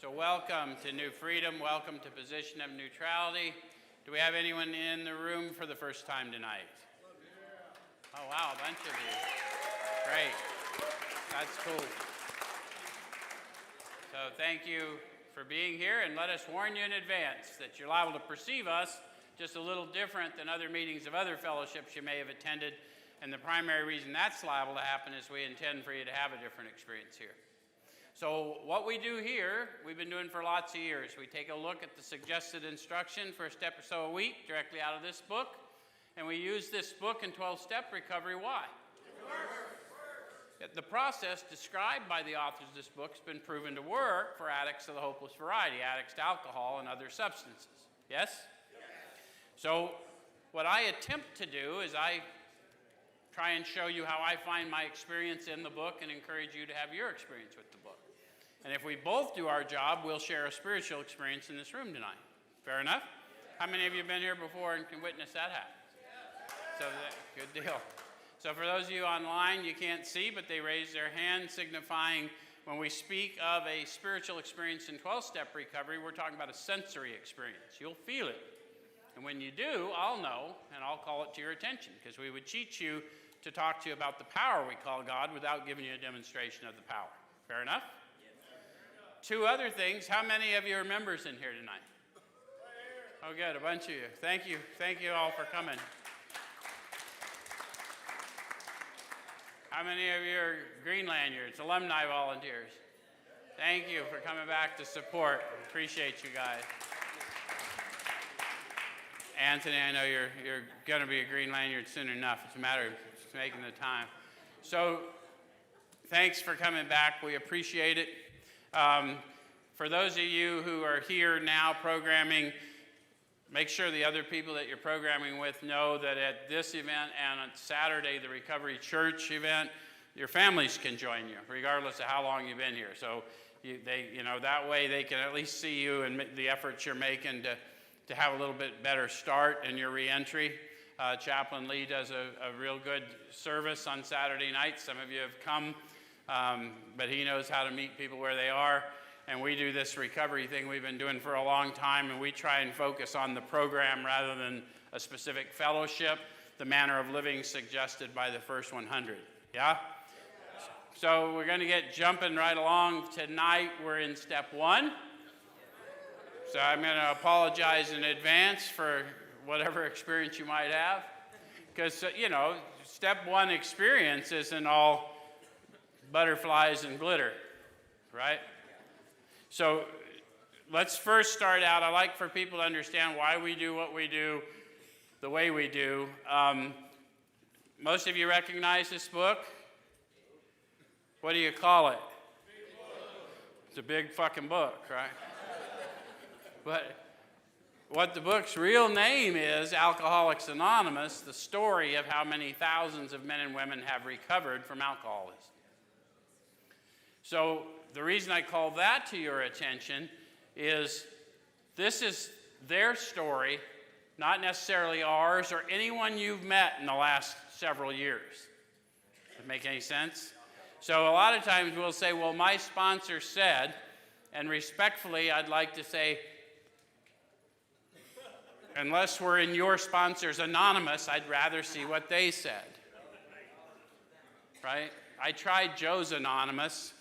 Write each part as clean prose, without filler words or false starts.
So welcome to New Freedom, welcome to Position of Neutrality. Do we have anyone in the room for the first time tonight? Oh wow, a bunch of you. Great, that's cool. So thank you for being here, and let us warn you in advance that you're liable to perceive us just a little different than other meetings of other fellowships you may have attended, and the primary reason that's liable to happen is we intend for you to have a different experience here. So what we do here, we've been doing for lots of years. We take a look at the suggested instruction for a step or so a week directly out of this book, and we use this book in 12-step recovery. Why? It works. The process described by the authors of this book has been proven to work for addicts of the hopeless variety, addicts to alcohol and other substances. Yes? So what I attempt to do is I try and show you how I find my experience in the book and encourage you to have your experience with the book. And if we both do our job, we'll share a spiritual experience in this room tonight. Fair enough? How many of you have been here before and can witness that happen? So good deal. So for those of you online, you can't see, but they raise their hand signifying when we speak of a spiritual experience in 12-step recovery, we're talking about a sensory experience. You'll feel it. And when you do, I'll know, and I'll call it to your attention, because we would teach you to talk to you about the power we call God without giving you a demonstration of the power. Fair enough? Two other things. How many of you are members in here tonight? Oh, good. A bunch of you. Thank you. Thank you all for coming. How many of you are Green Lanyards, alumni volunteers? Thank you for coming back to support. Appreciate you guys. Anthony, I know you're going to be a Green Lanyard soon enough. It's a matter of just making the time. So thanks for coming back. We appreciate it. For those of you who are here now programming, make sure the other people that you're programming with know that at this event and on Saturday, the Recovery Church event, your families can join you, regardless of how long you've been here. So that way they can at least see you and the efforts you're making to have a little bit better start in your reentry. Chaplain Lee does a real good service on Saturday night. Some of you have come, but he knows how to meet people where they are. And we do this recovery thing we've been doing for a long time, and we try and focus on the program rather than a specific fellowship, the manner of living suggested by the first 100. Yeah? So we're going to get jumping right along. Tonight we're in step 1. So I'm going to apologize in advance for whatever experience you might have. Because, step 1 experience isn't all butterflies and glitter, right? So let's first start out. I like for people to understand why we do what we do the way we do. Most of you recognize this book. What do you call it? It's a big fucking book, right? But what the book's real name is, Alcoholics Anonymous, the story of how many thousands of men and women have recovered from alcoholism. So the reason I call that to your attention is this is their story, not necessarily ours or anyone you've met in the last several years. Does that make any sense? So a lot of times we'll say, well, my sponsor said, and respectfully I'd like to say, unless we're in your sponsors anonymous, I'd rather see what they said. Right? I tried Joe's anonymous.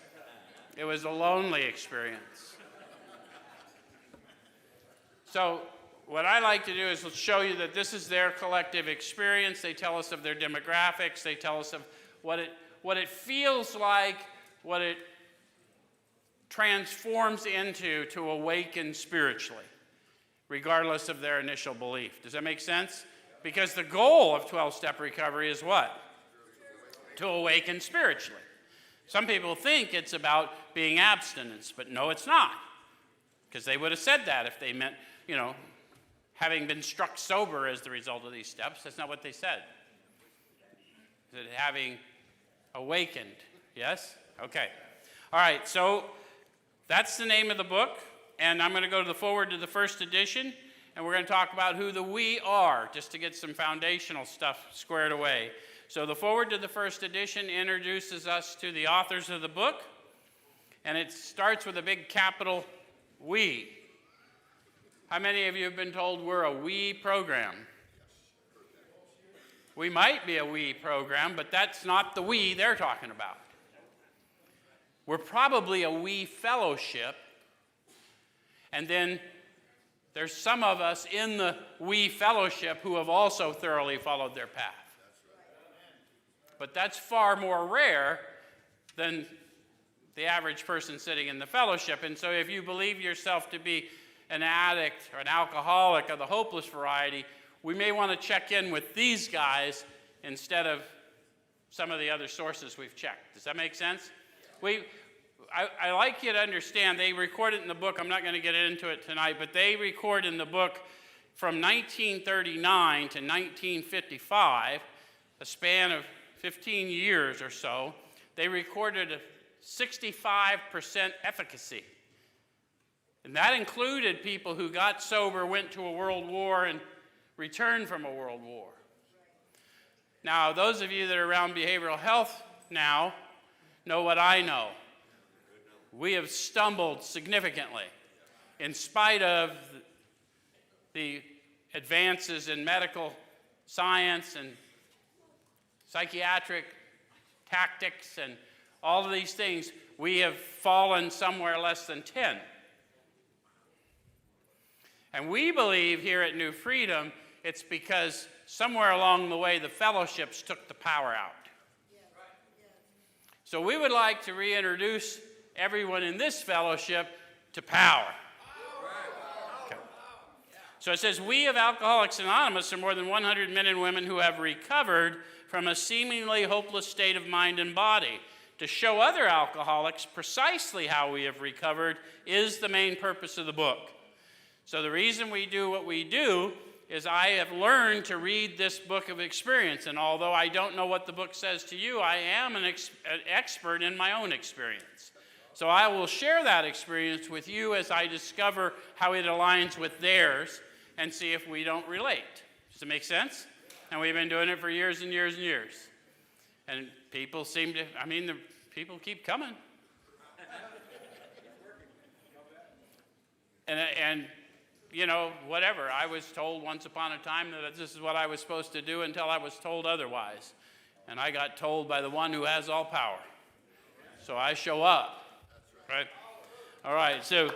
It was a lonely experience. So what I like to do is show you that this is their collective experience. They tell us of their demographics. They tell us of what it feels like, what it transforms into to awaken spiritually, regardless of their initial belief. Does that make sense? Because the goal of 12-step recovery is what? To awaken spiritually. Some people think it's about being abstinence, but no, it's not. Because they would have said that if they meant, having been struck sober as the result of these steps. That's not what they said. That having awakened. Yes? Okay. All right, so that's the name of the book. And I'm going to go to the forward to the first edition, and we're going to talk about who the we are, just to get some foundational stuff squared away. So the forward to the first edition introduces us to the authors of the book, and it starts with a big capital We. How many of you have been told we're a we program? We might be a we program, but that's not the we they're talking about. We're probably a we fellowship, and then there's some of us in the we fellowship who have also thoroughly followed their path. But that's far more rare than the average person sitting in the fellowship. And so if you believe yourself to be an addict or an alcoholic of the hopeless variety, we may want to check in with these guys instead of some of the other sources we've checked. Does that make sense? I like you to understand, they record it in the book. I'm not going to get into it tonight, but they record in the book from 1939 to 1955, a span of 15 years or so, they recorded a 65% efficacy. And that included people who got sober, went to a world war, and returned from a world war. Now, those of you that are around behavioral health now know what I know. We have stumbled significantly in spite of the advances in medical science and psychiatric tactics and all of these things. We have fallen somewhere less than 10. And we believe here at New Freedom, it's because somewhere along the way the fellowships took the power out. So we would like to reintroduce everyone in this fellowship to power. Okay. So it says, we of Alcoholics Anonymous are more than 100 men and women who have recovered from a seemingly hopeless state of mind and body. To show other alcoholics precisely how we have recovered is the main purpose of the book. So the reason we do what we do is I have learned to read this book of experience. And although I don't know what the book says to you, I am an expert in my own experience. So I will share that experience with you as I discover how it aligns with theirs and see if we don't relate. Does it make sense? And we've been doing it for years and years and years. And people seem to, the people keep coming. And you know, whatever. I was told once upon a time that this is what I was supposed to do until I was told otherwise. And I got told by the one who has all power. So I show up. Right? All right, so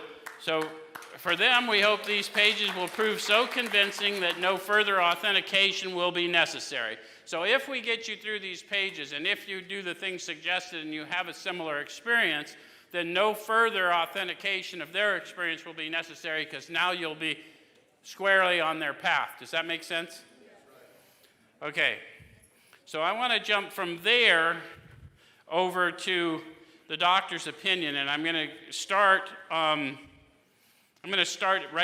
for them, we hope these pages will prove so convincing that no further authentication will be necessary. So if we get you through these pages, and if you do the things suggested and you have a similar experience, then no further authentication of their experience will be necessary, because now you'll be squarely on their path. Does that make sense? Okay, so I want to jump from there over to the doctor's opinion, and I'm going to start right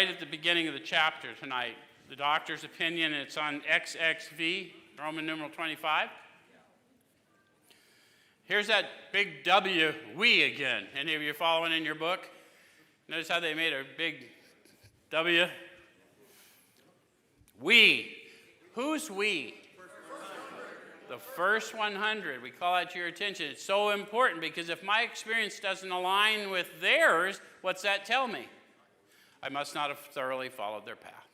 at the beginning of the chapter tonight. The doctor's opinion, it's on XXV, Roman numeral 25. Here's that big W, we again. Any of you following in your book? Notice how they made a big W? We. Who's we? The first 100. We call that to your attention. It's so important because if my experience doesn't align with theirs, what's that tell me? I must not have thoroughly followed their path.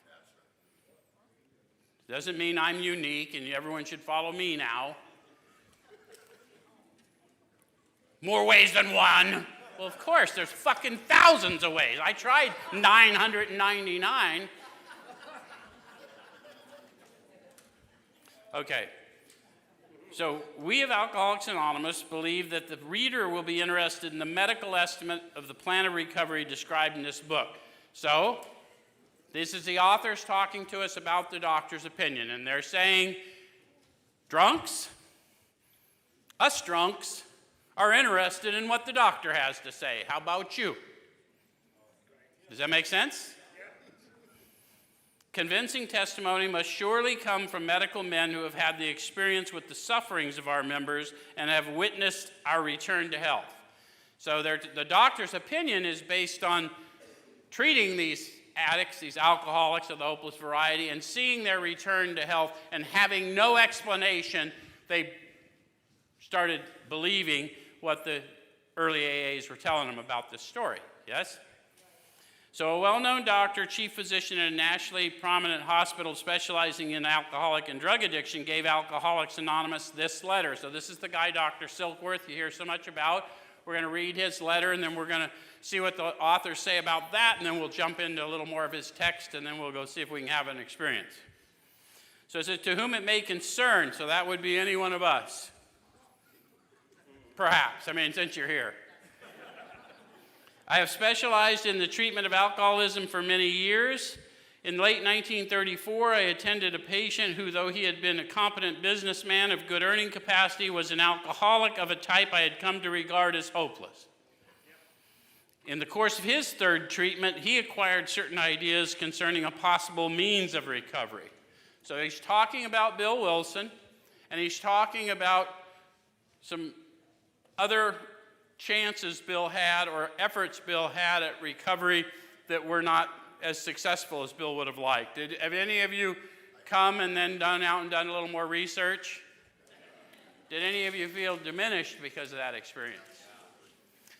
Doesn't mean I'm unique and everyone should follow me now. More ways than one. Well, of course, there's fucking thousands of ways. I tried 999. Okay. So we of Alcoholics Anonymous believe that the reader will be interested in the medical estimate of the plan of recovery described in this book. So this is the authors talking to us about the doctor's opinion, and they're saying, drunks, us drunks, are interested in what the doctor has to say. How about you? Does that make sense? Convincing testimony must surely come from medical men who have had the experience with the sufferings of our members and have witnessed our return to health. So the doctor's opinion is based on treating these addicts, these alcoholics of the hopeless variety, and seeing their return to health and having no explanation. They started believing what the early AAs were telling them about this story. Yes? So a well-known doctor, chief physician at a nationally prominent hospital specializing in alcoholic and drug addiction, gave Alcoholics Anonymous this letter. So this is the guy, Dr. Silkworth, you hear so much about. We're going to read his letter, and then we're going to see what the authors say about that, and then we'll jump into a little more of his text, and then we'll go see if we can have an experience. So it says, to whom it may concern, so that would be any one of us. Perhaps, since you're here. I have specialized in the treatment of alcoholism for many years. In late 1934, I attended a patient who, though he had been a competent businessman of good earning capacity, was an alcoholic of a type I had come to regard as hopeless. In the course of his third treatment, he acquired certain ideas concerning a possible means of recovery. So he's talking about Bill Wilson, and he's talking about some other chances Bill had or efforts Bill had at recovery that were not as successful as Bill would have liked. Have any of you come and then done a little more research? Did any of you feel diminished because of that experience?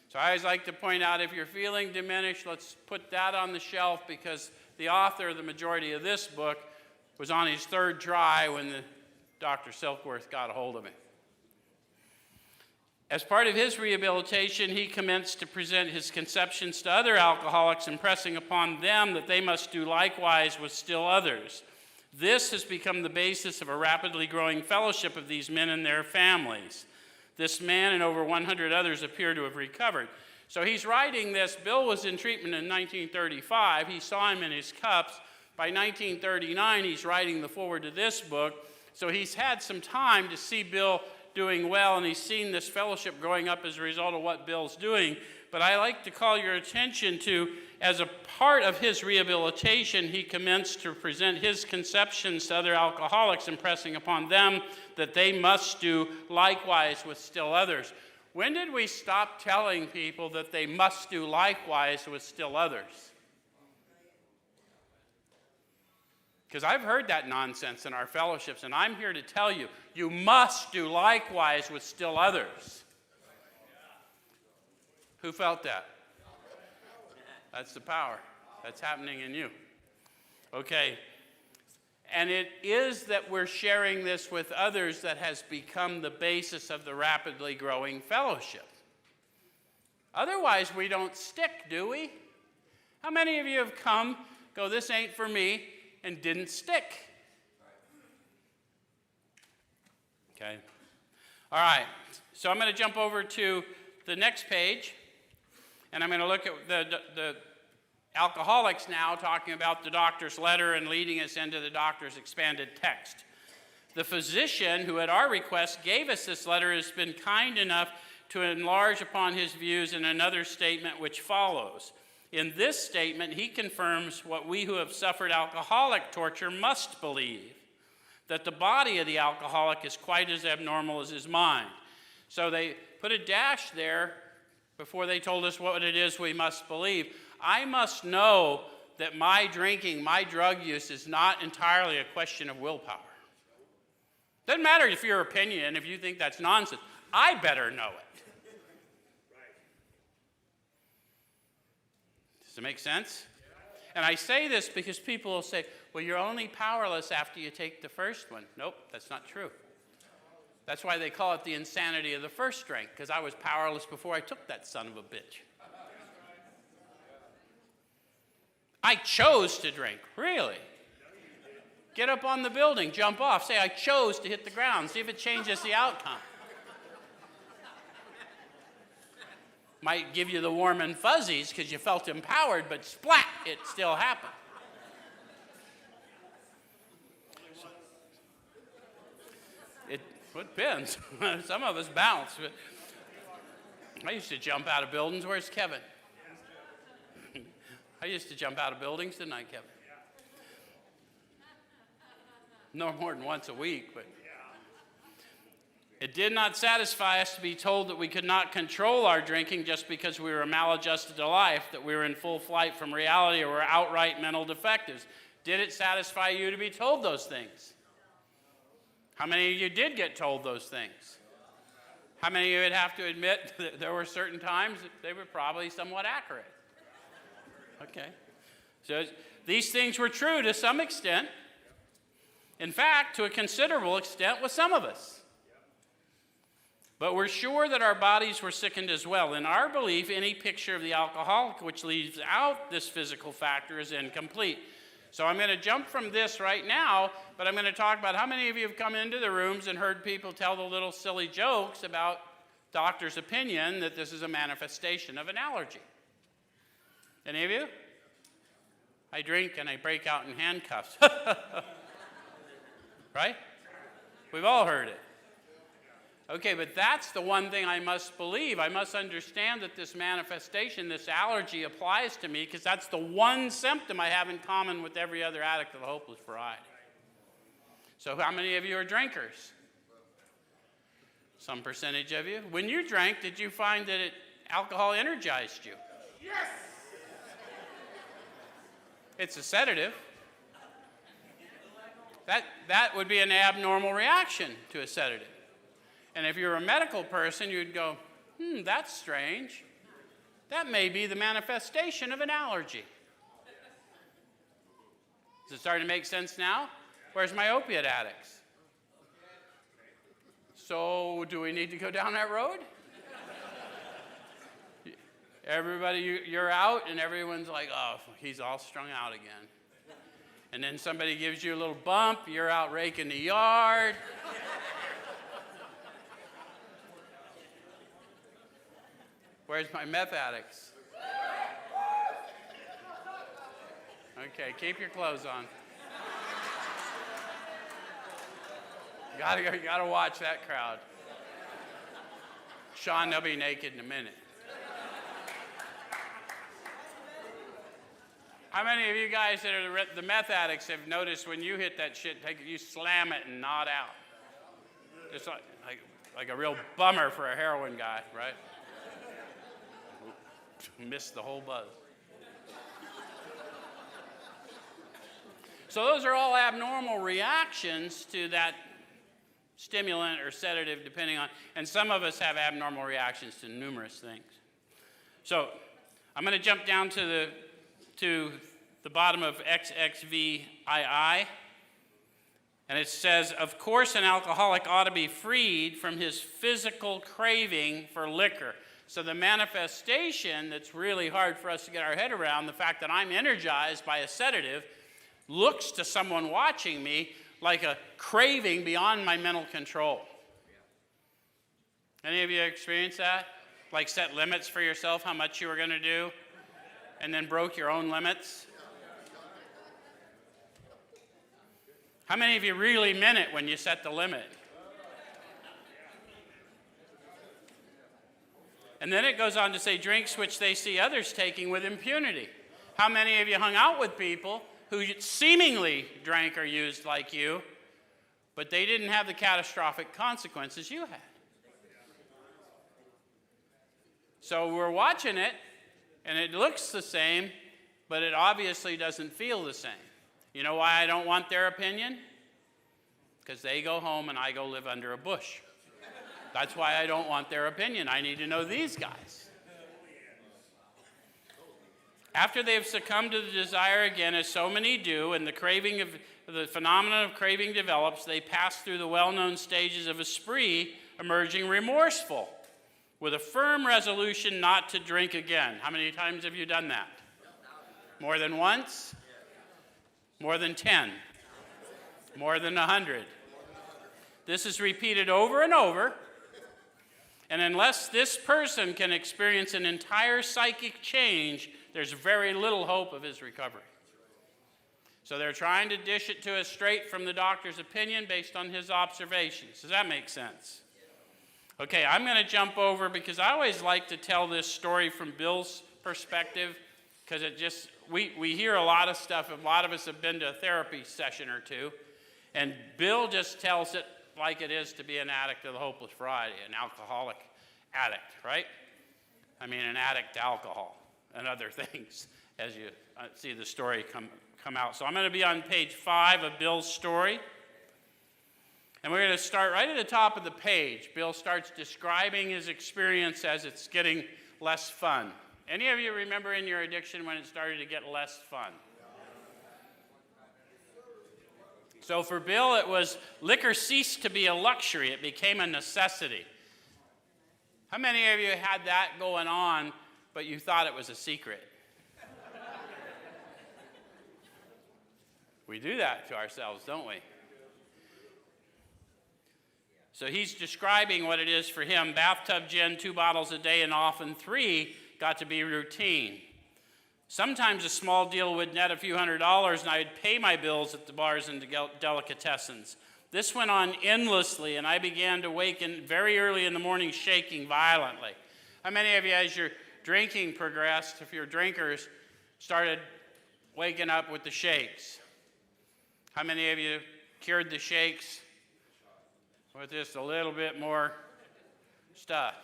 So I always like to point out, if you're feeling diminished, let's put that on the shelf, because the author of the majority of this book was on his third try when Dr. Silkworth got a hold of him. As part of his rehabilitation, he commenced to present his conceptions to other alcoholics, impressing upon them that they must do likewise with still others. This has become the basis of a rapidly growing fellowship of these men and their families. This man and over 100 others appear to have recovered. So he's writing this. Bill was in treatment in 1935. He saw him in his cups. By 1939, he's writing the foreword to this book. So he's had some time to see Bill doing well, and he's seen this fellowship growing up as a result of what Bill's doing. But I like to call your attention to, as a part of his rehabilitation, he commenced to present his conceptions to other alcoholics, impressing upon them that they must do likewise with still others. When did we stop telling people that they must do likewise with still others? Because I've heard that nonsense in our fellowships, and I'm here to tell you, you must do likewise with still others. Who felt that? That's the power. That's happening in you. Okay. And it is that we're sharing this with others that has become the basis of the rapidly growing fellowship. Otherwise, we don't stick, do we? How many of you have come, go, this ain't for me, and didn't stick? Okay. All right. So I'm going to jump over to the next page, and I'm going to look at the alcoholics now, talking about the doctor's letter and leading us into the doctor's expanded text. The physician, who at our request gave us this letter, has been kind enough to enlarge upon his views in another statement which follows. In this statement, he confirms what we who have suffered alcoholic torture must believe, that the body of the alcoholic is quite as abnormal as his mind. So they put a dash there before they told us what it is we must believe. I must know that my drinking, my drug use is not entirely a question of willpower. Doesn't matter if your opinion, if you think that's nonsense. I better know it. Does it make sense? And I say this because people will say, well, you're only powerless after you take the first one. Nope, that's not true. That's why they call it the insanity of the first drink, because I was powerless before I took that son of a bitch. I chose to drink. Really? Get up on the building, jump off, say I chose to hit the ground, see if it changes the outcome. Might give you the warm and fuzzies because you felt empowered, but splat, it still happened. It depends. Some of us bounce. But I used to jump out of buildings. Where's Kevin? I used to jump out of buildings, didn't I, Kevin? No more than once a week, but it did not satisfy us to be told that we could not control our drinking just because we were maladjusted to life, that we were in full flight from reality or were outright mental defectives. Did it satisfy you to be told those things? How many of you did get told those things? How many of you would have to admit that there were certain times that they were probably somewhat accurate? Okay. So these things were true to some extent. In fact, to a considerable extent with some of us. But we're sure that our bodies were sickened as well. In our belief, any picture of the alcoholic which leaves out this physical factor is incomplete. So I'm going to jump from this right now, but I'm going to talk about how many of you have come into the rooms and heard people tell the little silly jokes about doctor's opinion that this is a manifestation of an allergy. Any of you? I drink and I break out in handcuffs. Right? We've all heard it. Okay, but that's the one thing I must believe. I must understand that this manifestation, this allergy applies to me because that's the one symptom I have in common with every other addict of the hopeless variety. So how many of you are drinkers? Some percentage of you. When you drank, did you find that alcohol energized you? Yes! It's a sedative. That would be an abnormal reaction to a sedative. And if you're a medical person, you'd go, that's strange. That may be the manifestation of an allergy. Is it starting to make sense now? Where's my opiate addicts? So do we need to go down that road? Everybody, you're out, and everyone's like, oh, he's all strung out again. And then somebody gives you a little bump, you're out raking the yard. Where's my meth addicts? Okay, keep your clothes on. You gotta watch that crowd. Sean, they'll be naked in a minute. How many of you guys that are the meth addicts have noticed when you hit that shit, you slam it and nod out? Just like a real bummer for a heroin guy, right? Missed the whole buzz. So those are all abnormal reactions to that stimulant or sedative, depending on, and some of us have abnormal reactions to numerous things. So I'm going to jump down to the bottom of XXVII, and it says, of course an alcoholic ought to be freed from his physical craving for liquor. So the manifestation that's really hard for us to get our head around, the fact that I'm energized by a sedative, looks to someone watching me like a craving beyond my mental control. Any of you experience that? Like set limits for yourself, how much you were going to do, and then broke your own limits? How many of you really meant it when you set the limit? And then it goes on to say drinks which they see others taking with impunity. How many of you hung out with people who seemingly drank or used like you, but they didn't have the catastrophic consequences you had? So we're watching it, and it looks the same, but it obviously doesn't feel the same. You know why I don't want their opinion? Because they go home and I go live under a bush. That's why I don't want their opinion. I need to know these guys. After they've succumbed to the desire again, as so many do, and the phenomenon of craving develops, they pass through the well-known stages of a spree, emerging remorseful, with a firm resolution not to drink again. How many times have you done that? More than once? More than 10? More than 100? This is repeated over and over. And unless this person can experience an entire psychic change, there's very little hope of his recovery. So they're trying to dish it to us straight from the doctor's opinion based on his observations. Does that make sense? Okay, I'm going to jump over because I always like to tell this story from Bill's perspective because we hear a lot of stuff. A lot of us have been to a therapy session or two, and Bill just tells it like it is to be an addict of the hopeless variety, an alcoholic addict, right? I mean, an addict to alcohol and other things as you see the story come out. So I'm going to be on page 5 of Bill's story. And we're going to start right at the top of the page. Bill starts describing his experience as it's getting less fun. Any of you remember in your addiction when it started to get less fun? So for Bill, it was liquor ceased to be a luxury. It became a necessity. How many of you had that going on, but you thought it was a secret? We do that to ourselves, don't we? So he's describing what it is for him. Bathtub gin, 2 bottles a day, and often 3 got to be routine. Sometimes a small deal would net a few $100s, and I'd pay my bills at the bars and delicatessens. This went on endlessly, and I began to waken very early in the morning shaking violently. How many of you, as your drinking progressed, if you're drinkers, started waking up with the shakes? How many of you cured the shakes with just a little bit more stuff?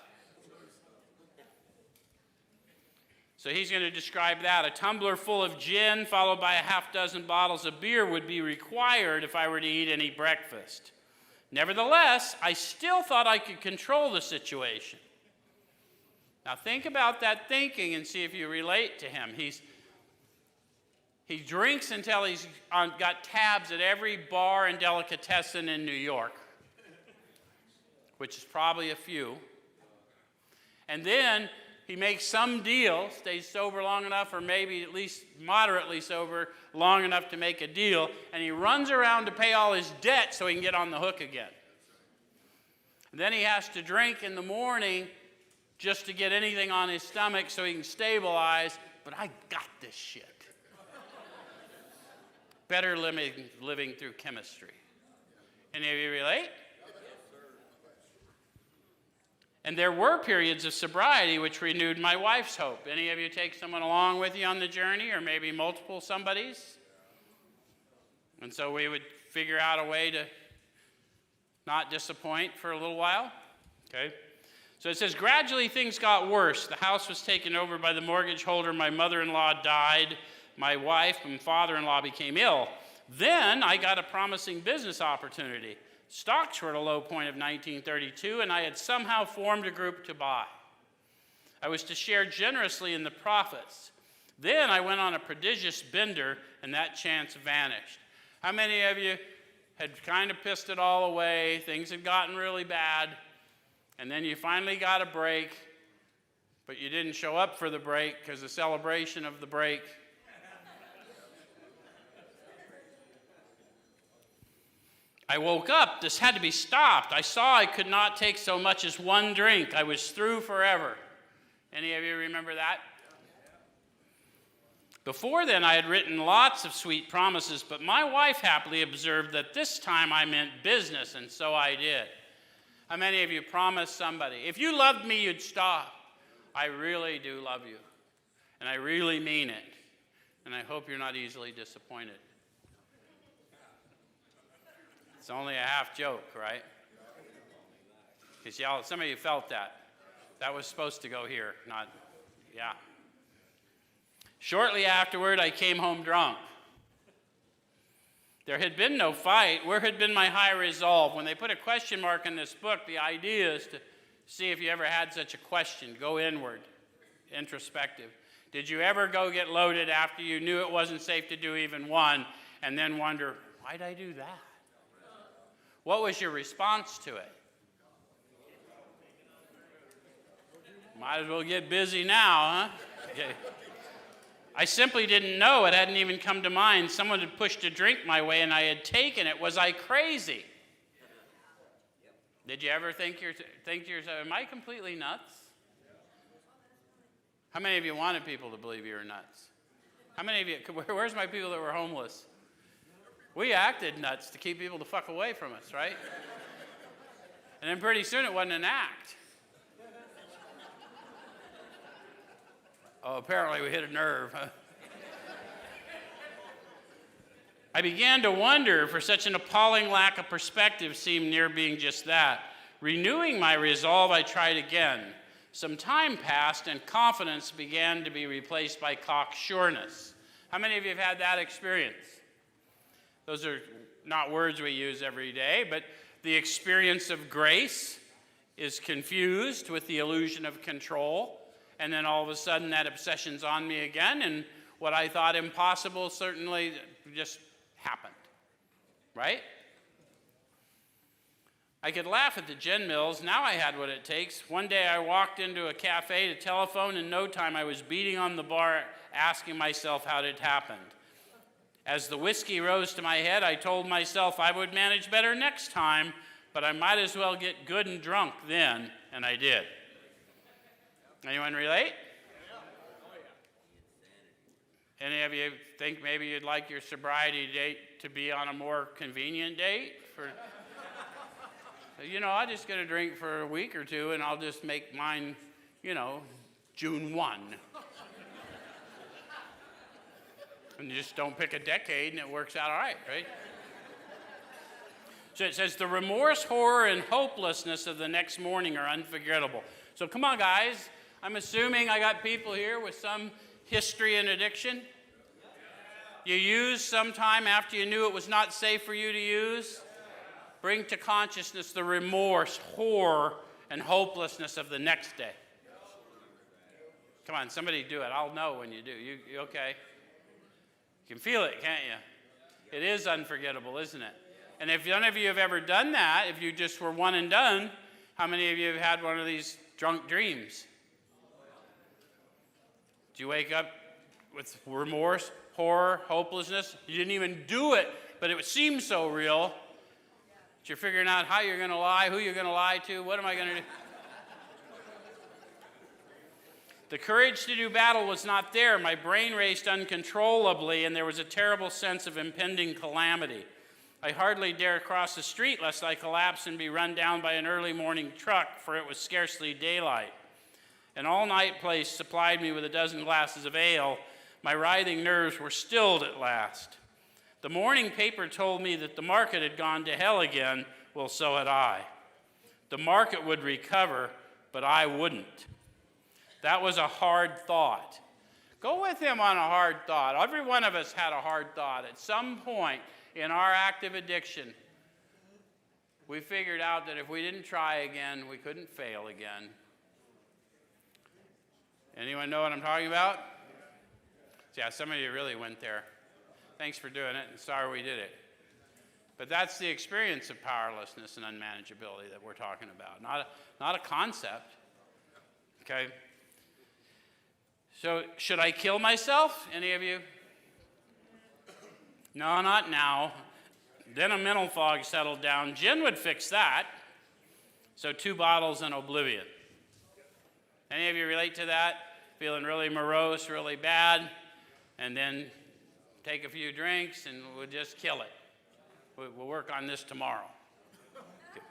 So he's going to describe that. A tumbler full of gin followed by a half dozen bottles of beer would be required if I were to eat any breakfast. Nevertheless, I still thought I could control the situation. Now think about that thinking and see if you relate to him. He drinks until he's got tabs at every bar and delicatessen in New York, which is probably a few. And then he makes some deal, stays sober long enough, or maybe at least moderately sober long enough to make a deal, and he runs around to pay all his debt so he can get on the hook again. And then he has to drink in the morning just to get anything on his stomach so he can stabilize, but I got this shit. Better living through chemistry. Any of you relate? And there were periods of sobriety which renewed my wife's hope. Any of you take someone along with you on the journey, or maybe multiple somebodies? And so we would figure out a way to not disappoint for a little while. Okay? So it says, gradually things got worse. The house was taken over by the mortgage holder. My mother-in-law died. My wife and father-in-law became ill. Then I got a promising business opportunity. Stocks were at a low point of 1932, and I had somehow formed a group to buy. I was to share generously in the profits. Then I went on a prodigious bender, and that chance vanished. How many of you had kind of pissed it all away, things had gotten really bad, and then you finally got a break, but you didn't show up for the break because the celebration of the break. I woke up. This had to be stopped. I saw I could not take so much as one drink. I was through forever. Any of you remember that? Before then, I had written lots of sweet promises, but my wife happily observed that this time I meant business, and so I did. How many of you promised somebody, if you loved me, you'd stop? I really do love you, and I really mean it, and I hope you're not easily disappointed. It's only a half joke, right? Because y'all, some of you felt that. That was supposed to go here, not, yeah. Shortly afterward, I came home drunk. There had been no fight. Where had been my high resolve? When they put a question mark in this book, the idea is to see if you ever had such a question. Go inward, introspective. Did you ever go get loaded after you knew it wasn't safe to do even one, and then wonder, why'd I do that? What was your response to it? Might as well get busy now, huh? Okay. I simply didn't know. It hadn't even come to mind. Someone had pushed a drink my way and I had taken it. Was I crazy? Did you ever think to yourself, am I completely nuts? How many of you wanted people to believe you were nuts? How many of you, where's my people that were homeless? We acted nuts to keep people the fuck away from us, right? And then pretty soon it wasn't an act. Oh, apparently we hit a nerve, huh? I began to wonder, for such an appalling lack of perspective seemed near being just that. Renewing my resolve, I tried again. Some time passed and confidence began to be replaced by cocksureness. How many of you have had that experience? Those are not words we use every day, but the experience of grace is confused with the illusion of control. And then all of a sudden that obsession's on me again, and what I thought impossible certainly just happened, right? I could laugh at the gin mills. Now I had what it takes. One day I walked into a cafe to telephone. In no time I was beating on the bar, asking myself how it happened. As the whiskey rose to my head, I told myself I would manage better next time, but I might as well get good and drunk then, and I did. Anyone relate? Any of you think maybe you'd like your sobriety date to be on a more convenient date? I'm just going to drink for a week or two, and I'll just make mine, June 1. And you just don't pick a decade, and it works out all right? So it says, the remorse, horror, and hopelessness of the next morning are unforgettable. So come on, guys. I'm assuming I got people here with some history in addiction. You used sometime after you knew it was not safe for you to use. Bring to consciousness the remorse, horror, and hopelessness of the next day. Come on, somebody do it. I'll know when you do. You okay? You can feel it, can't you? It is unforgettable, isn't it? And if none of you have ever done that, if you just were one and done, how many of you have had one of these drunk dreams? Did you wake up with remorse, horror, hopelessness? You didn't even do it, but it seemed so real. But you're figuring out how you're going to lie, who you're going to lie to, what am I going to do? The courage to do battle was not there. My brain raced uncontrollably, and there was a terrible sense of impending calamity. I hardly dare cross the street lest I collapse and be run down by an early morning truck, for it was scarcely daylight. An all-night place supplied me with a dozen glasses of ale. My writhing nerves were stilled at last. The morning paper told me that the market had gone to hell again. Well, so had I. The market would recover, but I wouldn't. That was a hard thought. Go with him on a hard thought. Every one of us had a hard thought. At some point in our active addiction, we figured out that if we didn't try again, we couldn't fail again. Anyone know what I'm talking about? Yeah, some of you really went there. Thanks for doing it, and sorry we did it. But that's the experience of powerlessness and unmanageability that we're talking about, not a concept. Okay? So, should I kill myself? Any of you? No, not now. Then a mental fog settled down. Gin would fix that. So 2 bottles and oblivion. Any of you relate to that? Feeling really morose, really bad, and then take a few drinks and we'll just kill it. We'll work on this tomorrow. Okay.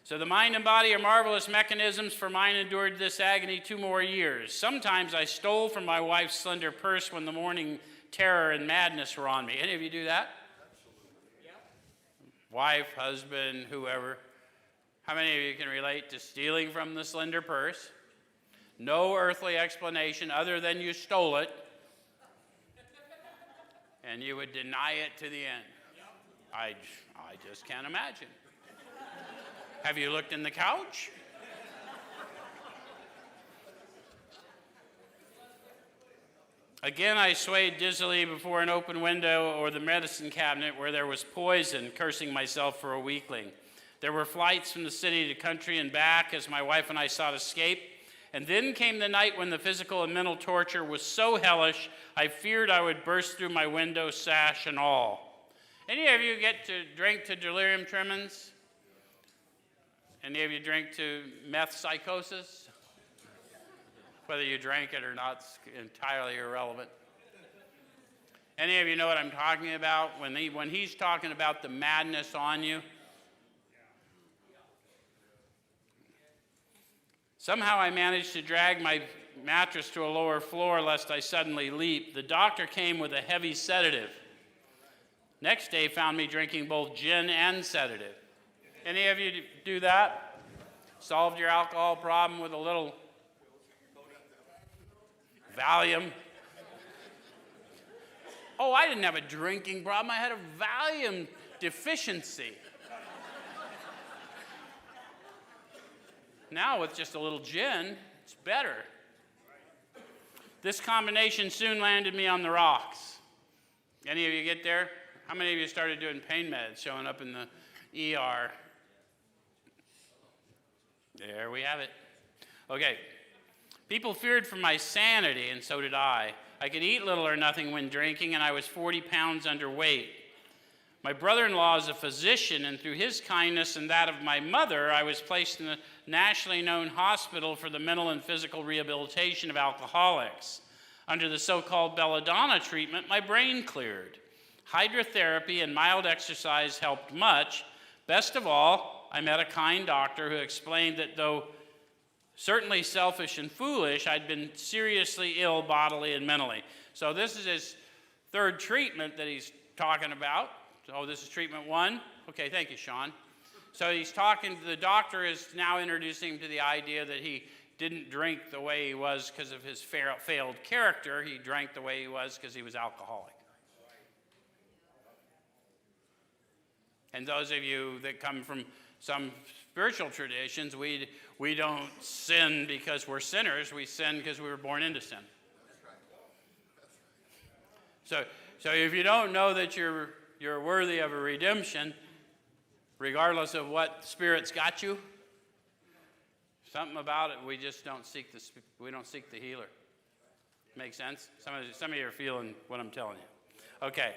So the mind and body are marvelous mechanisms, for mine endured this agony 2 more years. Sometimes I stole from my wife's slender purse when the morning terror and madness were on me. Any of you do that? Absolutely. Wife, husband, whoever. How many of you can relate to stealing from the slender purse? No earthly explanation other than you stole it, and you would deny it to the end. I just can't imagine. Have you looked in the couch? Again, I swayed dizzily before an open window or the medicine cabinet where there was poison, cursing myself for a weakling. There were flights from the city to country and back as my wife and I sought escape. And then came the night when the physical and mental torture was so hellish, I feared I would burst through my window sash and all. Any of you get to drink to delirium tremens? Any of you drink to meth psychosis? Whether you drank it or not is entirely irrelevant. Any of you know what I'm talking about? When he's talking about the madness on you, somehow I managed to drag my mattress to a lower floor lest I suddenly leap. The doctor came with a heavy sedative. Next day found me drinking both gin and sedative. Any of you do that? Solved your alcohol problem with a little Valium? Oh, I didn't have a drinking problem. I had a Valium deficiency. Now with just a little gin, it's better. This combination soon landed me on the rocks. Any of you get there? How many of you started doing pain meds, showing up in the ER? There we have it. Okay. People feared for my sanity, and so did I. I could eat little or nothing when drinking, and I was 40 pounds underweight. My brother-in-law is a physician, and through his kindness and that of my mother, I was placed in a nationally known hospital for the mental and physical rehabilitation of alcoholics. Under the so-called belladonna treatment, my brain cleared. Hydrotherapy and mild exercise helped much. Best of all, I met a kind doctor who explained that though certainly selfish and foolish, I'd been seriously ill bodily and mentally. So this is his third treatment that he's talking about. Oh, this is treatment 1? Okay, thank you, Sean. So he's talking, the doctor is now introducing him to the idea that he didn't drink the way he was because of his failed character. He drank the way he was because he was alcoholic. And those of you that come from some spiritual traditions, we don't sin because we're sinners. We sin because we were born into sin. So if you don't know that you're worthy of a redemption, regardless of what spirit's got you, something about it, we just don't seek the healer. Make sense? Some of you are feeling what I'm telling you. Okay.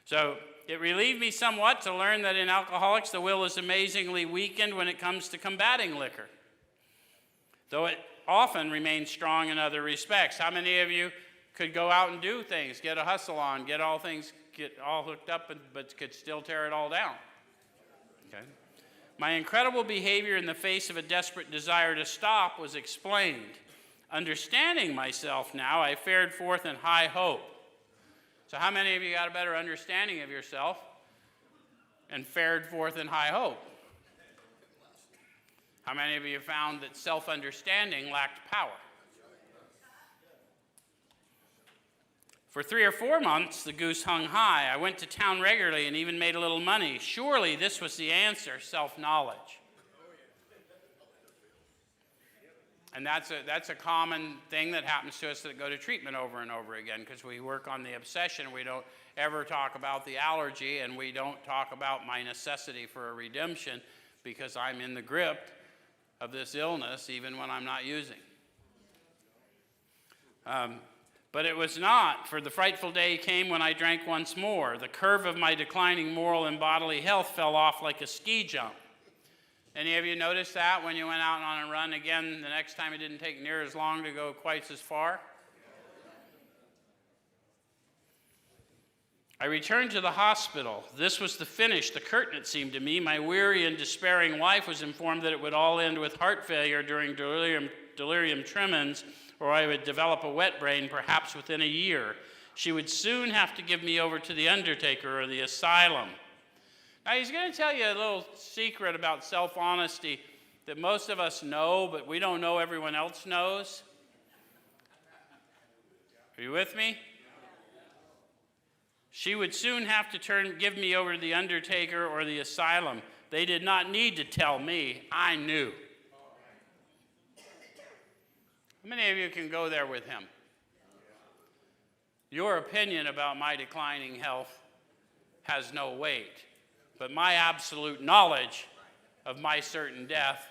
So it relieved me somewhat to learn that in alcoholics, the will is amazingly weakened when it comes to combating liquor, though it often remains strong in other respects. How many of you could go out and do things, get a hustle on, get all hooked up, but could still tear it all down? Okay. My incredible behavior in the face of a desperate desire to stop was explained. Understanding myself now, I fared forth in high hope. So how many of you got a better understanding of yourself and fared forth in high hope? How many of you found that self-understanding lacked power? For 3 or 4 months, the goose hung high. I went to town regularly and even made a little money. Surely this was the answer, self-knowledge. And that's a common thing that happens to us that go to treatment over and over again, because we work on the obsession. We don't ever talk about the allergy, and we don't talk about my necessity for a redemption because I'm in the grip of this illness even when I'm not using. But it was not, for the frightful day came when I drank once more. The curve of my declining moral and bodily health fell off like a ski jump. Any of you notice that when you went out on a run again, the next time it didn't take near as long to go quite as far? I returned to the hospital. This was the finish, the curtain, it seemed to me. My weary and despairing wife was informed that it would all end with heart failure during delirium tremens, or I would develop a wet brain perhaps within a year. She would soon have to give me over to the undertaker or the asylum. Now, he's going to tell you a little secret about self-honesty that most of us know, but we don't know everyone else knows. Are you with me? She would soon have to give me over to the undertaker or the asylum. They did not need to tell me. I knew. How many of you can go there with him? Your opinion about my declining health has no weight. But my absolute knowledge of my certain death,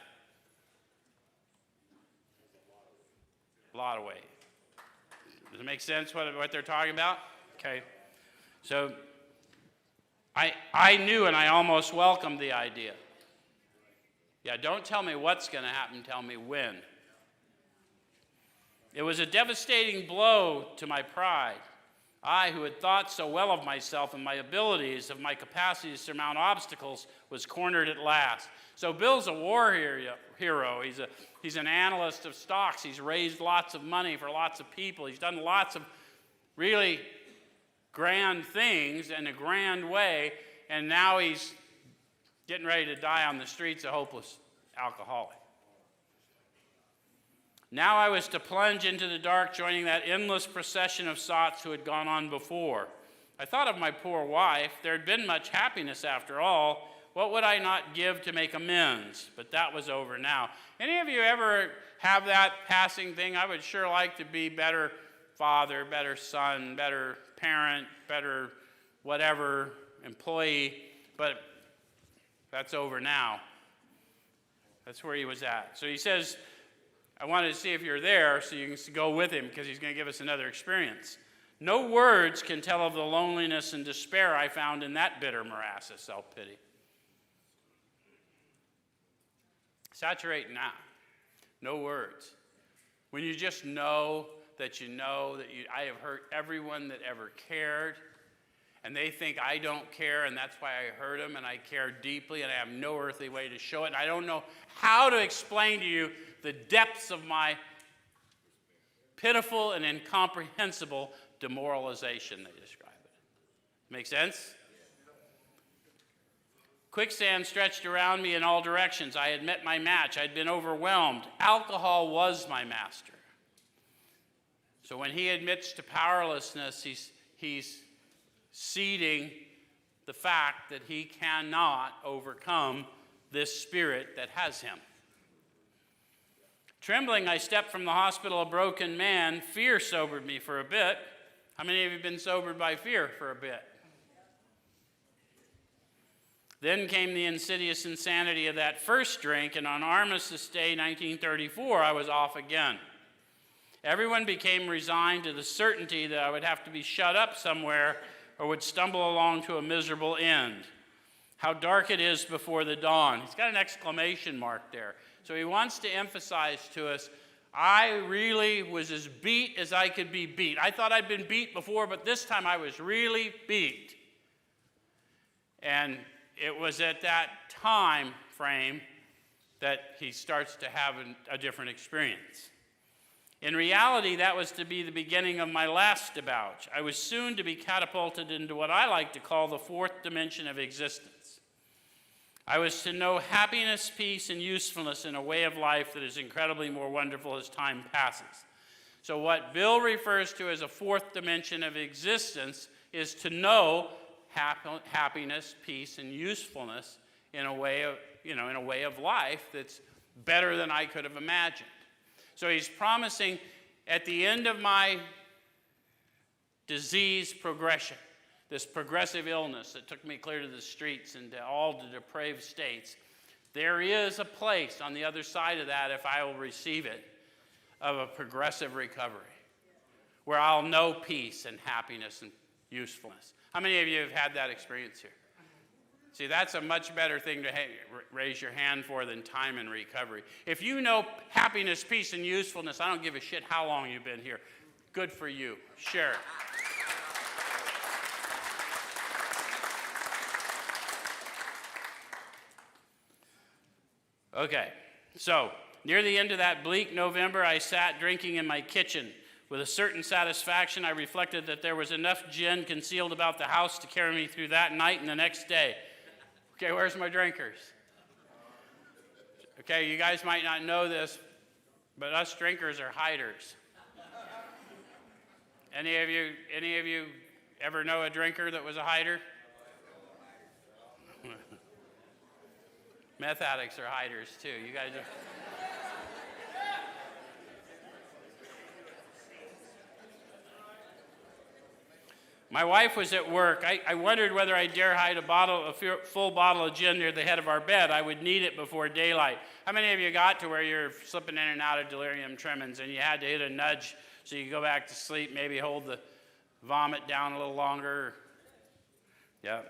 a lot of weight. Does it make sense what they're talking about? Okay. So I knew, and I almost welcomed the idea. Yeah, don't tell me what's going to happen, tell me when. It was a devastating blow to my pride. I, who had thought so well of myself and my abilities, of my capacity to surmount obstacles, was cornered at last. So Bill's a war hero. He's an analyst of stocks. He's raised lots of money for lots of people. He's done lots of really grand things in a grand way, and now he's getting ready to die on the streets a hopeless alcoholic. Now I was to plunge into the dark, joining that endless procession of sots who had gone on before. I thought of my poor wife. There had been much happiness after all. What would I not give to make amends? But that was over now. Any of you ever have that passing thing? I would sure like to be better father, better son, better parent, better whatever, employee, but that's over now. That's where he was at. So he says, I wanted to see if you're there so you can go with him because he's going to give us another experience. No words can tell of the loneliness and despair I found in that bitter morass of self-pity. Saturate now. No words. When you just know that I have hurt everyone that ever cared, and they think I don't care, and that's why I hurt them, and I care deeply, and I have no earthly way to show it, and I don't know how to explain to you the depths of my pitiful and incomprehensible demoralization, they describe it. Make sense? Quicksand stretched around me in all directions. I had met my match. I'd been overwhelmed. Alcohol was my master. So when he admits to powerlessness, he's ceding the fact that he cannot overcome this spirit that has him. Trembling, I stepped from the hospital a broken man. Fear sobered me for a bit. How many of you have been sobered by fear for a bit? Then came the insidious insanity of that first drink, and on Armistice Day 1934, I was off again. Everyone became resigned to the certainty that I would have to be shut up somewhere or would stumble along to a miserable end. How dark it is before the dawn. He's got an exclamation mark there. So he wants to emphasize to us, I really was as beat as I could be beat. I thought I'd been beat before, but this time I was really beat. And it was at that time frame that he starts to have a different experience. In reality, that was to be the beginning of my last debauch. I was soon to be catapulted into what I like to call the fourth dimension of existence. I was to know happiness, peace, and usefulness in a way of life that is incredibly more wonderful as time passes. So what Bill refers to as a fourth dimension of existence is to know happiness, peace, and usefulness in a way of life that's better than I could have imagined. So he's promising at the end of my disease progression, this progressive illness that took me clear to the streets and to all the depraved states, there is a place on the other side of that, if I will receive it, of a progressive recovery, where I'll know peace and happiness and usefulness. How many of you have had that experience here? See, that's a much better thing to raise your hand for than time and recovery. If you know happiness, peace, and usefulness, I don't give a shit how long you've been here. Good for you. Share it. Okay, so near the end of that bleak November, I sat drinking in my kitchen. With a certain satisfaction, I reflected that there was enough gin concealed about the house to carry me through that night and the next day. Okay, where's my drinkers? Okay, you guys might not know this, but us drinkers are hiders. Any of you ever know a drinker that was a hider? Meth addicts are hiders too. You guys are. My wife was at work. I wondered whether I dare hide a full bottle of gin near the head of our bed. I would need it before daylight. How many of you got to where you're slipping in and out of delirium tremens and you had to hit a nudge so you go back to sleep, maybe hold the vomit down a little longer? Yeah.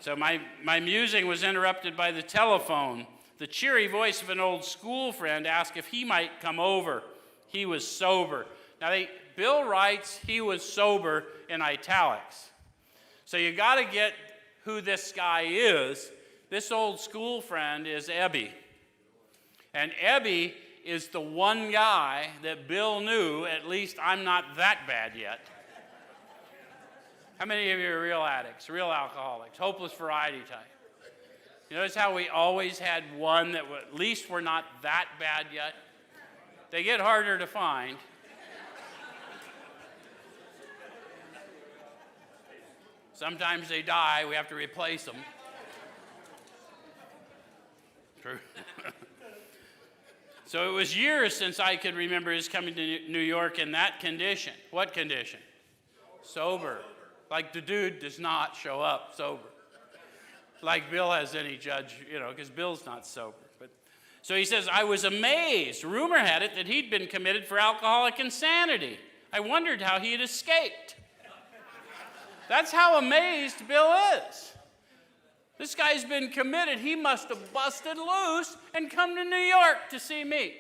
So my musing was interrupted by the telephone. The cheery voice of an old school friend asked if he might come over. He was sober. Now, Bill writes he was sober in italics. So you got to get who this guy is. This old school friend is Ebby. And Ebby is the one guy that Bill knew, at least I'm not that bad yet. How many of you are real addicts, real alcoholics, hopeless variety type? You notice how we always had one that at least we're not that bad yet? They get harder to find. Sometimes they die, we have to replace them. True. So it was years since I could remember his coming to New York in that condition. What condition? Sober. Like the dude does not show up sober. Like Bill has any judge, because Bill's not sober. So he says, I was amazed. Rumor had it that he'd been committed for alcoholic insanity. I wondered how he had escaped. That's how amazed Bill is. This guy's been committed. He must have busted loose and come to New York to see me.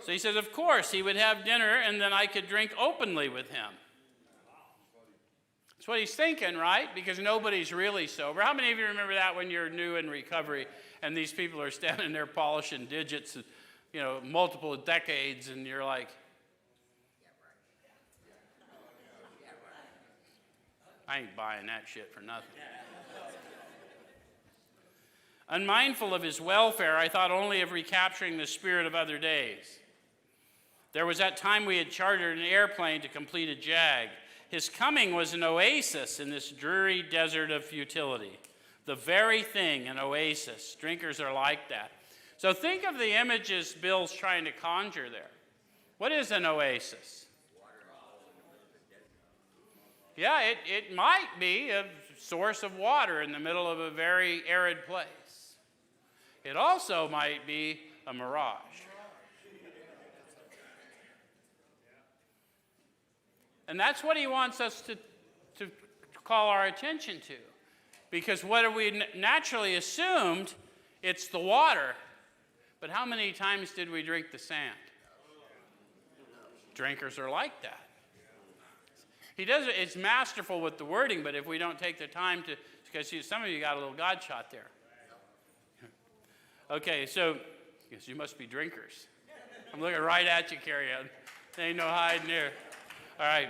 So he says, of course, he would have dinner and then I could drink openly with him. That's what he's thinking, right? Because nobody's really sober. How many of you remember that when you're new in recovery and these people are standing there polishing digits, multiple decades, and you're like, I ain't buying that shit for nothing. Unmindful of his welfare, I thought only of recapturing the spirit of other days. There was that time we had chartered an airplane to complete a jag. His coming was an oasis in this dreary desert of futility. The very thing, an oasis. Drinkers are like that. So think of the images Bill's trying to conjure there. What is an oasis? Yeah, it might be a source of water in the middle of a very arid place. It also might be a mirage. And that's what he wants us to call our attention to. Because what we naturally assumed, it's the water. But how many times did we drink the sand? Drinkers are like that. He does it, it's masterful with the wording, but if we don't take the time to, because some of you got a little God shot there. Okay, so, yes, you must be drinkers. I'm looking right at you, Carrie-Ann. There ain't no hiding there. All right,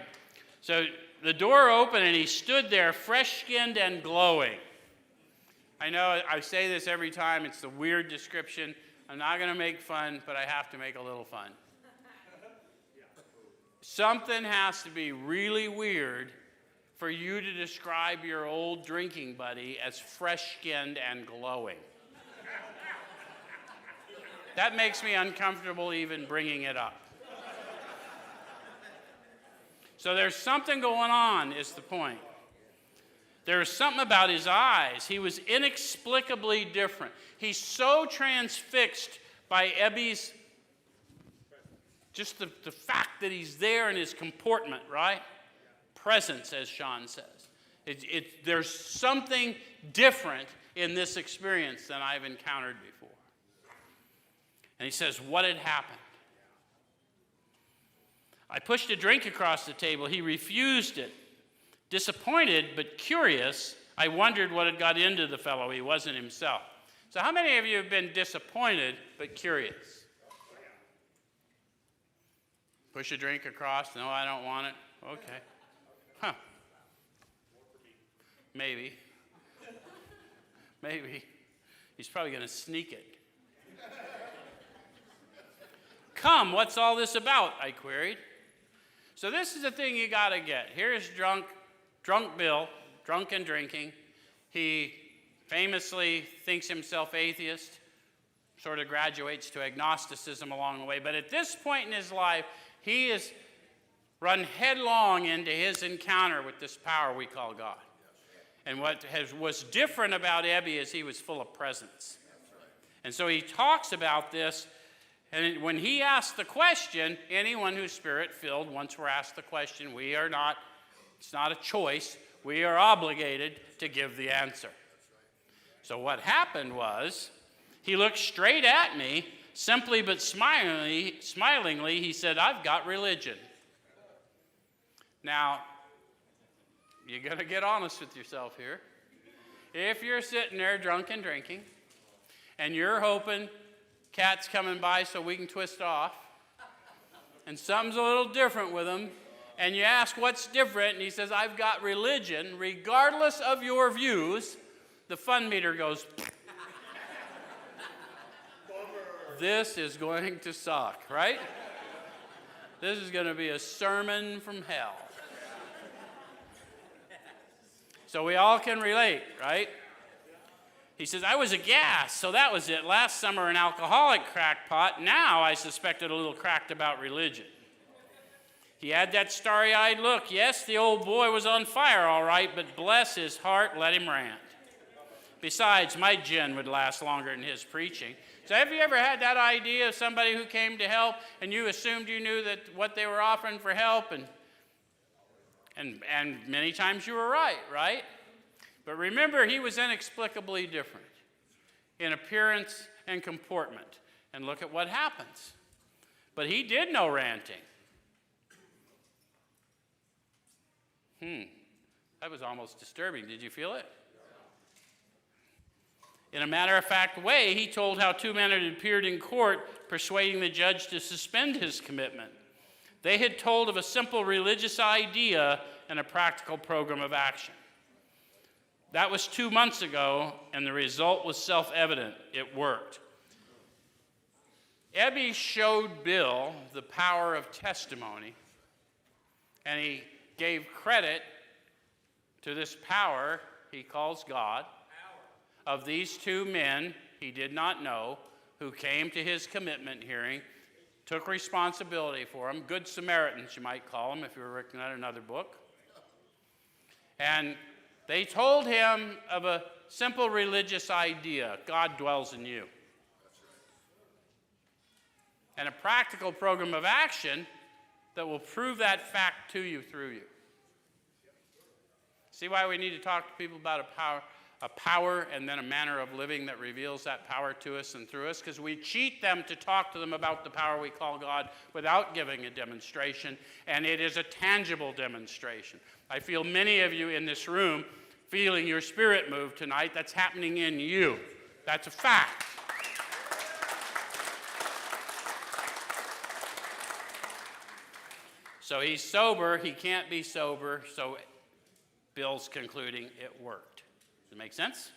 so the door opened and he stood there fresh-skinned and glowing. I know I say this every time, it's the weird description. I'm not going to make fun, but I have to make a little fun. Something has to be really weird for you to describe your old drinking buddy as fresh-skinned and glowing. That makes me uncomfortable even bringing it up. So there's something going on, is the point. There's something about his eyes. He was inexplicably different. He's so transfixed by Ebby's, just the fact that he's there in his comportment, right? Presence, as Sean says. There's something different in this experience than I've encountered before. And he says, what had happened? I pushed a drink across the table. He refused it. Disappointed but curious, I wondered what had got into the fellow. He wasn't himself. So how many of you have been disappointed but curious? Push a drink across. No, I don't want it. Okay. Huh. Maybe. Maybe. He's probably going to sneak it. Come, what's all this about? I queried. So this is the thing you got to get. Here's drunk Bill, drunk and drinking. He famously thinks himself atheist, sort of graduates to agnosticism along the way. But at this point in his life, he has run headlong into his encounter with this power we call God. And what was different about Ebby is he was full of presence. And so he talks about this. And when he asked the question, anyone who's spirit-filled, once we're asked the question, it's not a choice, we are obligated to give the answer. So what happened was, he looked straight at me, simply but smilingly, he said, I've got religion. Now, you got to get honest with yourself here. If you're sitting there drunk and drinking, and you're hoping cat's coming by so we can twist off, and something's a little different with him, and you ask what's different, and he says, I've got religion, regardless of your views, the fun meter goes, this is going to suck, right? This is going to be a sermon from hell. So we all can relate, right? He says, I was aghast, so that was it. Last summer, an alcoholic crackpot. Now I suspected a little cracked about religion. He had that starry-eyed look. Yes, the old boy was on fire, all right, but bless his heart, let him rant. Besides, my gin would last longer than his preaching. So have you ever had that idea of somebody who came to help and you assumed you knew that what they were offering for help, and many times you were right? But remember, he was inexplicably different in appearance and comportment. And look at what happens. But he did no ranting. That was almost disturbing. Did you feel it? In a matter-of-fact way, he told how two men had appeared in court persuading the judge to suspend his commitment. They had told of a simple religious idea and a practical program of action. That was 2 months ago, and the result was self-evident. It worked. Ebby showed Bill the power of testimony, and he gave credit to this power he calls God of these two men he did not know who came to his commitment hearing, took responsibility for him, good Samaritans you might call them if you were looking at another book. And they told him of a simple religious idea: God dwells in you. And a practical program of action that will prove that fact to you through you. See why we need to talk to people about a power and then a manner of living that reveals that power to us and through us? Because we cheat them to talk to them about the power we call God without giving a demonstration, and it is a tangible demonstration. I feel many of you in this room feeling your spirit move tonight. That's happening in you. That's a fact. So he's sober, he can't be sober, so Bill's concluding it worked. Does it make sense?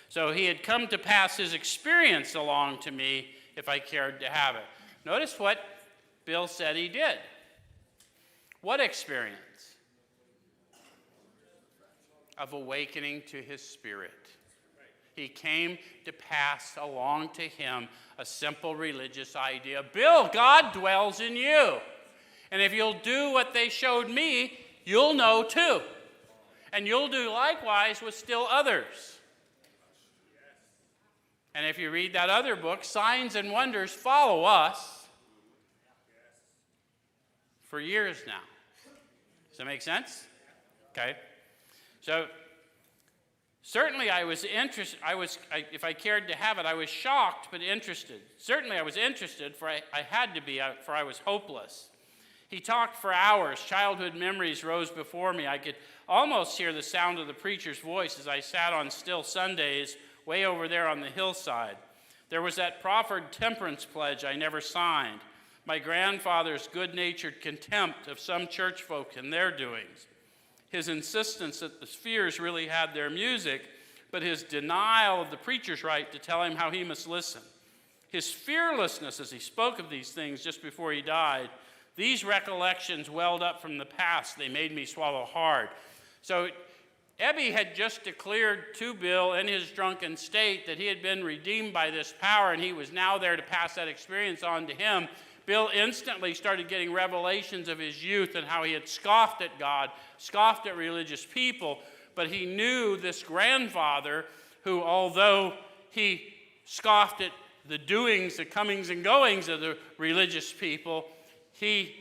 So he had come to pass his experience along to me if I cared to have it. Notice what Bill said he did. What experience? Of awakening to his spirit. He came to pass along to him a simple religious idea. Bill, God dwells in you. And if you'll do what they showed me, you'll know too. And you'll do likewise with still others. And if you read that other book, Signs and Wonders follow us for years now. Does that make sense? Okay. So certainly I was interested. If I cared to have it, I was shocked but interested. Certainly I was interested, for I had to be, for I was hopeless. He talked for hours. Childhood memories rose before me. I could almost hear the sound of the preacher's voice as I sat on still Sundays way over there on the hillside. There was that proffered temperance pledge I never signed, my grandfather's good-natured contempt of some church folk and their doings, his insistence that the spheres really had their music, but his denial of the preacher's right to tell him how he must listen, his fearlessness as he spoke of these things just before he died. These recollections welled up from the past. They made me swallow hard. So Ebby had just declared to Bill in his drunken state that he had been redeemed by this power, and he was now there to pass that experience on to him. Bill instantly started getting revelations of his youth and how he had scoffed at God, scoffed at religious people, but he knew this grandfather who, although he scoffed at the doings, the comings and goings of the religious people, he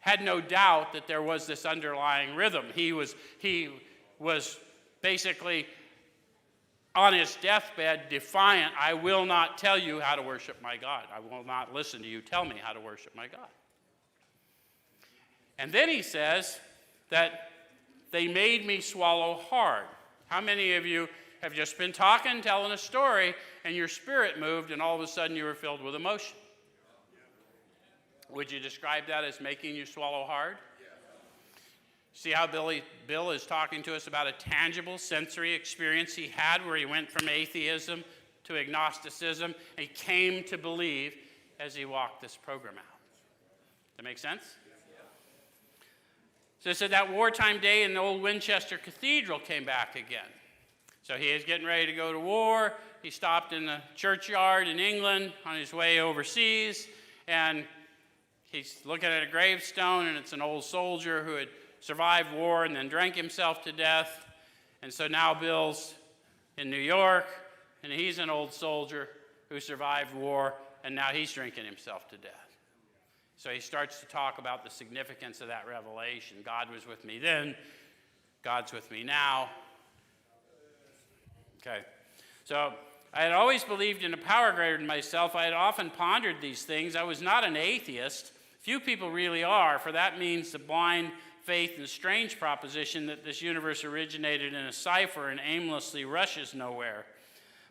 had no doubt that there was this underlying rhythm. He was basically on his deathbed defiant. I will not tell you how to worship my God. I will not listen to you tell me how to worship my God. And then he says that they made me swallow hard. How many of you have just been talking, telling a story, and your spirit moved, and all of a sudden you were filled with emotion? Would you describe that as making you swallow hard? See how Bill is talking to us about a tangible sensory experience he had where he went from atheism to agnosticism and he came to believe as he walked this program out. Does that make sense? So it said that wartime day in the old Winchester Cathedral came back again. So he is getting ready to go to war. He stopped in the churchyard in England on his way overseas, and he's looking at a gravestone, and it's an old soldier who had survived war and then drank himself to death. And so now Bill's in New York, and he's an old soldier who survived war, and now he's drinking himself to death. So he starts to talk about the significance of that revelation. God was with me then. God's with me now. Okay. So I had always believed in a power greater than myself. I had often pondered these things. I was not an atheist. Few people really are, for that means the blind faith in the strange proposition that this universe originated in a cipher and aimlessly rushes nowhere.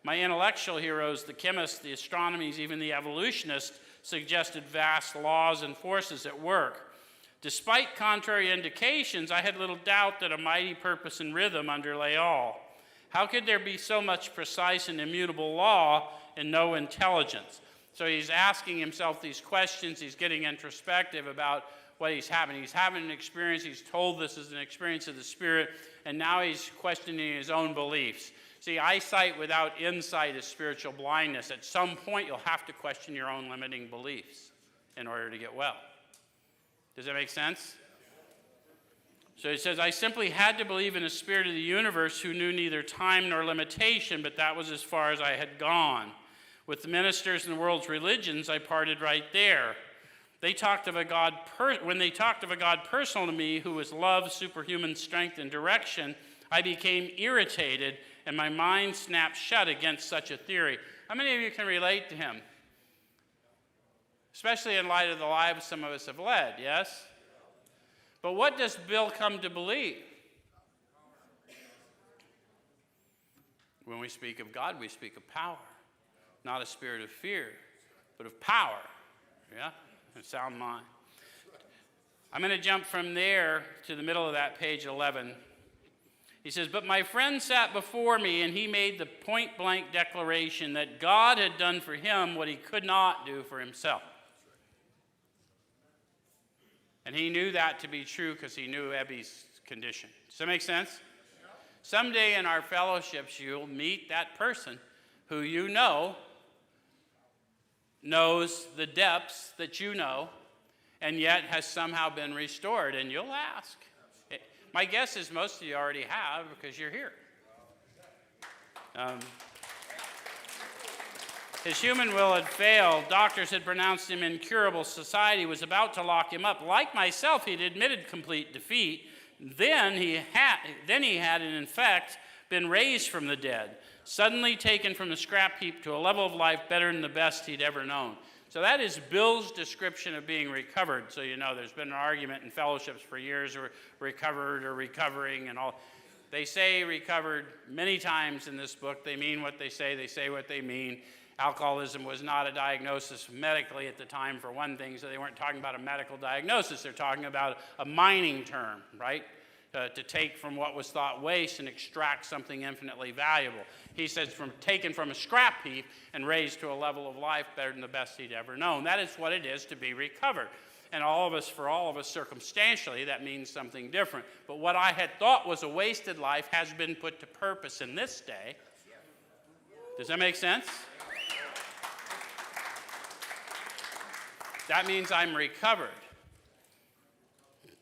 My intellectual heroes, the chemists, the astronomers, even the evolutionists, suggested vast laws and forces at work. Despite contrary indications, I had little doubt that a mighty purpose and rhythm underlay all. How could there be so much precise and immutable law and no intelligence? So he's asking himself these questions. He's getting introspective about what he's having. He's having an experience. He's told this is an experience of the Spirit, and now he's questioning his own beliefs. See, eyesight without insight is spiritual blindness. At some point, you'll have to question your own limiting beliefs in order to get well. Does that make sense? So he says, I simply had to believe in a spirit of the universe who knew neither time nor limitation, but that was as far as I had gone. With the ministers in the world's religions, I parted right there. They talked of a God when they talked of a God personal to me who was love, superhuman strength, and direction, I became irritated, and my mind snapped shut against such a theory. How many of you can relate to him? Especially in light of the lives some of us have led, yes? But what does Bill come to believe? When we speak of God, we speak of power. Not a spirit of fear, but of power. Yeah? A sound mind. I'm going to jump from there to the middle of that page 11. He says, but my friend sat before me, and he made the point-blank declaration that God had done for him what he could not do for himself. And he knew that to be true because he knew Ebby's condition. Does that make sense? Someday in our fellowships, you'll meet that person who you know knows the depths that you know and yet has somehow been restored. And you'll ask. My guess is most of you already have because you're here. His human will had failed. Doctors had pronounced him incurable. Society was about to lock him up. Like myself, he'd admitted complete defeat. Then he had, in fact, been raised from the dead, suddenly taken from the scrap heap to a level of life better than the best he'd ever known. So that is Bill's description of being recovered. So you know there's been an argument in fellowships for years, or recovered or recovering and all. They say recovered many times in this book. They mean what they say what they mean. Alcoholism was not a diagnosis medically at the time, for one thing, so they weren't talking about a medical diagnosis. They're talking about a mining term, right? To take from what was thought waste and extract something infinitely valuable. He says taken from a scrap heap and raised to a level of life better than the best he'd ever known. That is what it is to be recovered. And for all of us, circumstantially, that means something different. But what I had thought was a wasted life has been put to purpose in this day. Does that make sense? That means I'm recovered.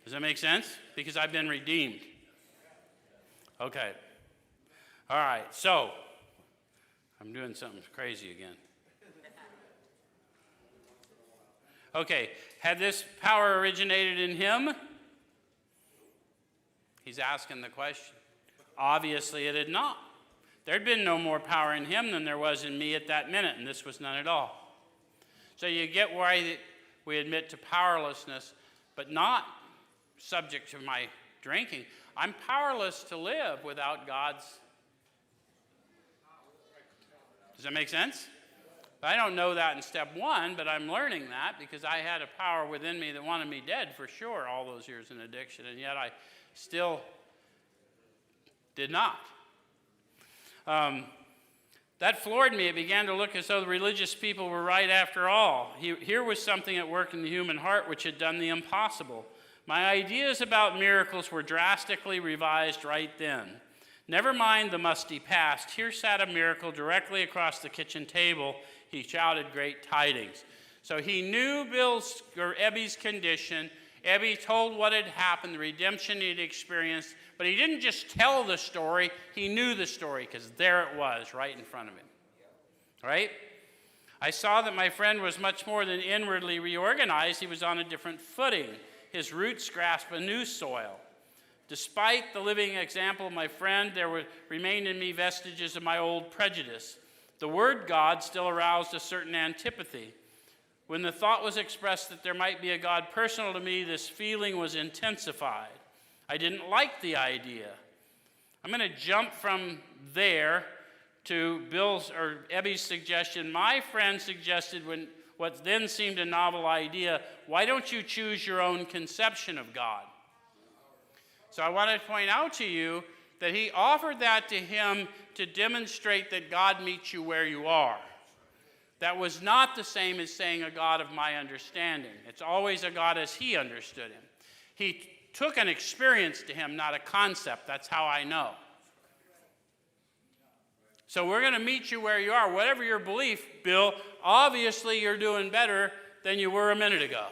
Does that make sense? Because I've been redeemed. Okay. All right, so I'm doing something crazy again. Okay, had this power originated in him? He's asking the question. Obviously it had not. There'd been no more power in him than there was in me at that minute, and this was none at all. So you get why we admit to powerlessness, but not subject to my drinking. I'm powerless to live without God's. Does that make sense? I don't know that in step one, but I'm learning that because I had a power within me that wanted me dead for sure all those years in addiction, and yet I still did not. That floored me. It began to look as though the religious people were right after all. Here was something at work in the human heart which had done the impossible. My ideas about miracles were drastically revised right then. Never mind the musty past. Here sat a miracle directly across the kitchen table. He shouted great tidings. So he knew Ebby's condition. Ebby told what had happened, the redemption he'd experienced, but he didn't just tell the story, he knew the story, because there it was, right in front of him. Right? I saw that my friend was much more than inwardly reorganized. He was on a different footing. His roots grasped a new soil. Despite the living example of my friend, there remained in me vestiges of my old prejudice. The word God still aroused a certain antipathy. When the thought was expressed that there might be a God personal to me, this feeling was intensified. I didn't like the idea. I'm going to jump from there to Ebby's suggestion. My friend suggested what then seemed a novel idea, why don't you choose your own conception of God? So I want to point out to you that he offered that to him to demonstrate that God meets you where you are. That was not the same as saying a God of my understanding. It's always a God as he understood him. He took an experience to him, not a concept. That's how I know. So we're going to meet you where you are. Whatever your belief, Bill, obviously you're doing better than you were a minute ago.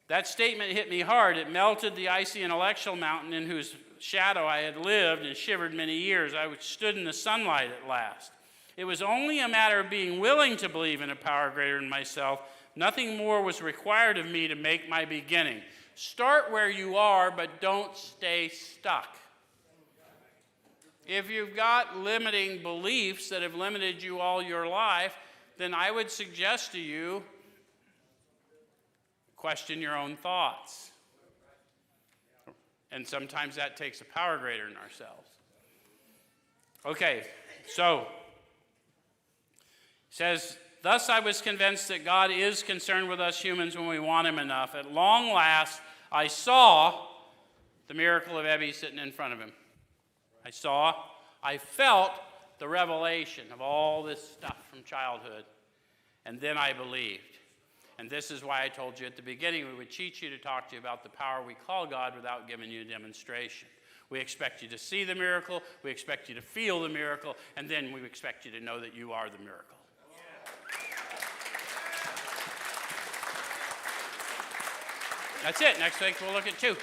That statement hit me hard. It melted the icy intellectual mountain in whose shadow I had lived and shivered many years. I stood in the sunlight at last. It was only a matter of being willing to believe in a power greater than myself. Nothing more was required of me to make my beginning. Start where you are, but don't stay stuck. If you've got limiting beliefs that have limited you all your life, then I would suggest to you, question your own thoughts. And sometimes that takes a power greater than ourselves. Okay, so, it says, thus I was convinced that God is concerned with us humans when we want him enough. At long last, I saw the miracle of Ebby sitting in front of him. I felt the revelation of all this stuff from childhood, and then I believed. And this is why I told you at the beginning we would teach you to talk to you about the power we call God without giving you a demonstration. We expect you to see the miracle, we expect you to feel the miracle, and then we expect you to know that you are the miracle. That's it. Next week we'll look at 2.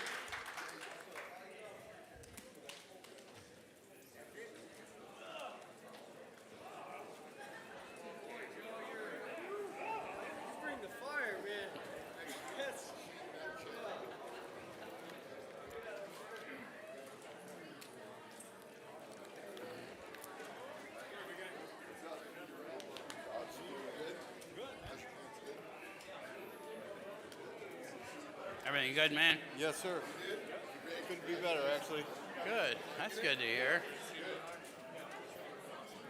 Everything good, man? Yes, sir. Couldn't be better, actually. Good. That's good to hear.